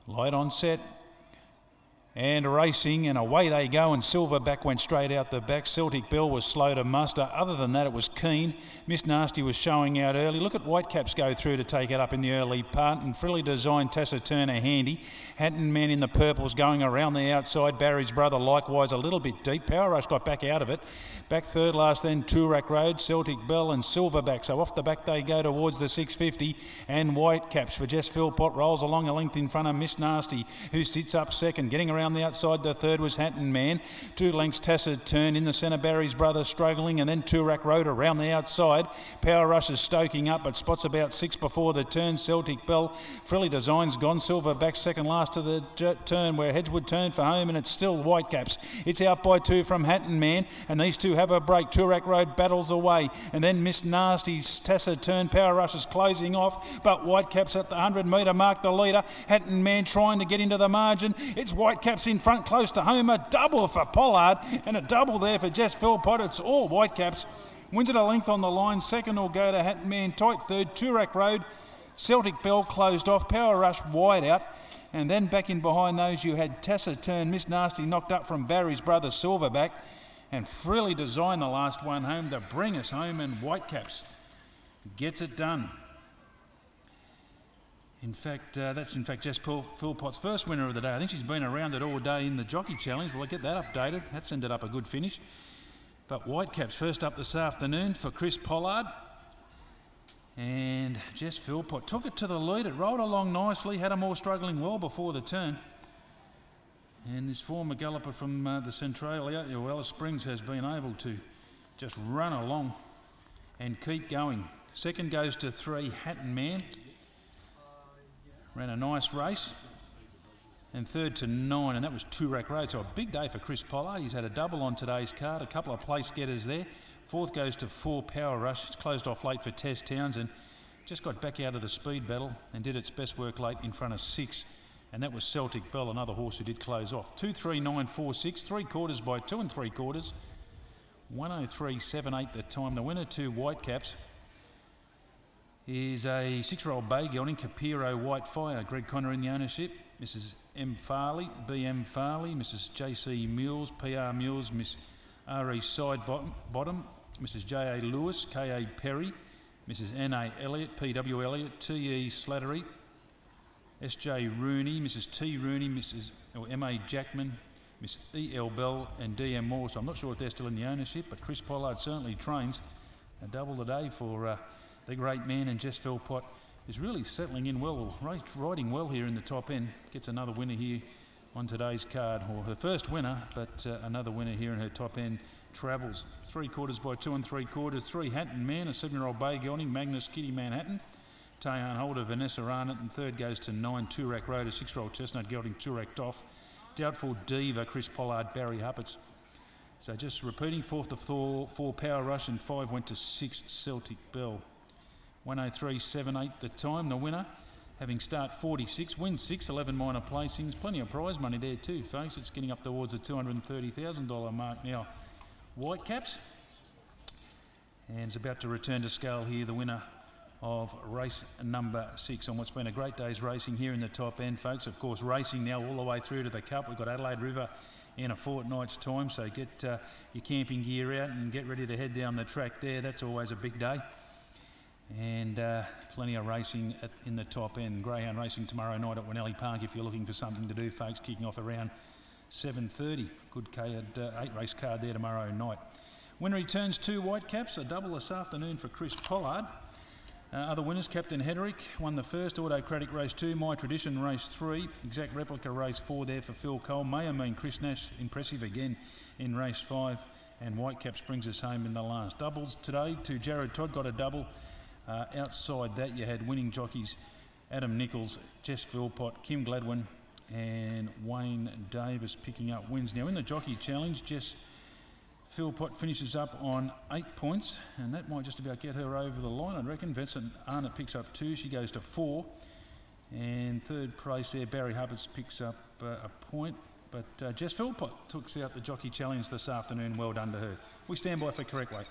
Light on set. And racing, and away they go, and Silverback went straight out the back. Celtic Bell was slow to muster. Other than that, it was keen. Miss Nasty was showing out early. Look at Whitecaps go through to take it up in the early part, and Frilly Design, Tessa Turner handy. Hatton Man in the purples going around the outside. Barry's Brother likewise a little bit deep. Power Rush got back out of it. Back third last then, Toorak Road, Celtic Bell and Silverback. So off the back they go towards the 650, and Whitecaps for Jess Philpott rolls along a length in front of Miss Nasty, who sits up second. Getting around the outside, the third was Hatton Man. 2 lengths Tessa Turn in the centre. Barry's Brother struggling, and then Toorak Road around the outside. Power Rush is stoking up, but spots about 6 before the turn. Celtic Bell, Frilly Designs gone. Silverback second last to the turn where Hedgewood turned for home, and it's still Whitecaps. It's out by 2 from Hatton Man, and these two have a break. Toorak Road battles away, and then Miss Nasty's Tessa Turn. Power Rush is closing off, but Whitecaps at the 100-metre mark the leader. Hatton Man trying to get into the margin. It's Whitecaps in front, close to home. A double for Pollard and a double there for Jess Philpott. It's all Whitecaps. Wins it a length on the line. Second will go to Hatton Man. Tight third, Toorak Road. Celtic Bell closed off. Power Rush wide out. And then back in behind those you had Tessa Turn. Miss Nasty knocked up from Barry's Brother Silverback. And Frilly Design the last one home to bring us home, and Whitecaps gets it done. In fact, that's Jess Philpott's first winner of the day. I think she's been around it all day in the Jockey Challenge. Well, I'll get that updated. That's ended up a good finish. But Whitecaps first up this afternoon for Chris Pollard. And Jess Philpott took it to the lead. It rolled along nicely, had them all struggling well before the turn. And this former galloper from the Centralia, Alice Springs, has been able to just run along and keep going. Second goes to 3, Hatton Man. Ran a nice race. And third to 9, and that was Toorak Road. So a big day for Chris Pollard. He's had a double on today's card, a couple of place getters there. Fourth goes to 4, Power Rush. It's closed off late for Tess Townsend. Just got back out of the speed battle and did its best work late in front of 6. And that was Celtic Bell, another horse who did close off. 2-3-9-4-6, 3/4 by 2 3/4. 103.78 the time. The winner to Whitecaps is a 6-year-old bay gelding, Capiro White Fire. Greg Connor in the ownership. Mrs. M. Farley, B.M. Farley, Mrs. J.C. Mules, P.R. Mules, Miss R.E. Sidebottom, Mrs. J.A. Lewis, K.A. Perry, Mrs. N.A. Elliott, P.W. Elliott, T.E. Slattery, S.J. Rooney, Mrs. T. Rooney, Mrs. M.A. Jackman, Miss E.L. Bell and D.M. Moore. So I'm not sure if they're still in the ownership, but Chris Pollard certainly trains. A double today for the great man, and Jess Philpott is really settling in well, riding well here in the top end. Gets another winner here on today's card, or her first winner, but another winner here in her top end travels. 3/4 by 2 3/4. 3, Hatton Man, a 7-year-old bay gelding, Magnus Kitty Manhattan. Tayan Holder, Vanessa Arnott, and third goes to 9, Toorak Road, a 6-year-old chestnut gelding, Toorak Toff. Doubtful Diva, Chris Pollard, Barry Hupperts. So just repeating, 4th to 4, Power Rush, and 5 went to 6, Celtic Bell. 103.78 the time. The winner, having start 46, wins 6, 11 minor placings. Plenty of prize money there too, folks. It's getting up towards the $230,000 mark now. Whitecaps. And it's about to return to scale here, the winner of race number 6 on what's been a great day's racing here in the top end, folks. Of course, racing now all the way through to the Cup. We've got Adelaide River in a fortnight's time, so get your camping gear out and get ready to head down the track there. That's always a big day. And plenty of racing in the top end. Greyhound racing tomorrow night at Winnelly Park if you're looking for something to do, folks, kicking off around 7:30. Good 8-race card there tomorrow night. Winner returns 2 Whitecaps, a double this afternoon for Chris Pollard. Other winners, Captain Hederick won the first, Autocratic race 2, My Tradition race 3, Exact Replica race 4 there for Phil Cole. May have been Chris Nash, impressive again in race 5, and Whitecaps brings us home in the last. Doubles today to Jared Todd, got a double. Outside that you had winning jockeys Adam Nichols, Jess Philpott, Kim Gladwin and Wayne Davis picking up wins. Now in the Jockey Challenge, Jess Philpott finishes up on 8 points, and that might just about get her over the line, I reckon. Vincent Arnott picks up 2, she goes to 4. And third place there, Barry Hupperts picks up a point. But Jess Philpott took out the Jockey Challenge this afternoon. Well done to her. We stand by for correct weight.